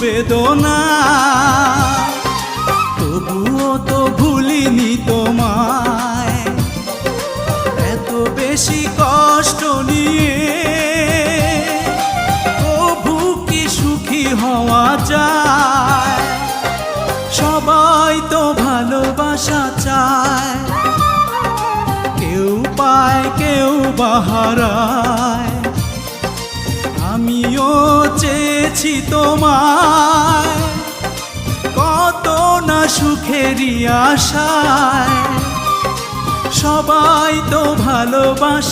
বেদনা, তবুও তো ভুলিনি তোমায়। এত বেশি কষ্ট নিয়ে তবু কি সুখী হওয়া যায়? সবাই তো ভালোবাসা চায়, কেউ পায় কেউ বাহারায়। আমিও চেয়েছি তোমায় কত না সুখেরই আশায়। সবাই তো ভালোবাসা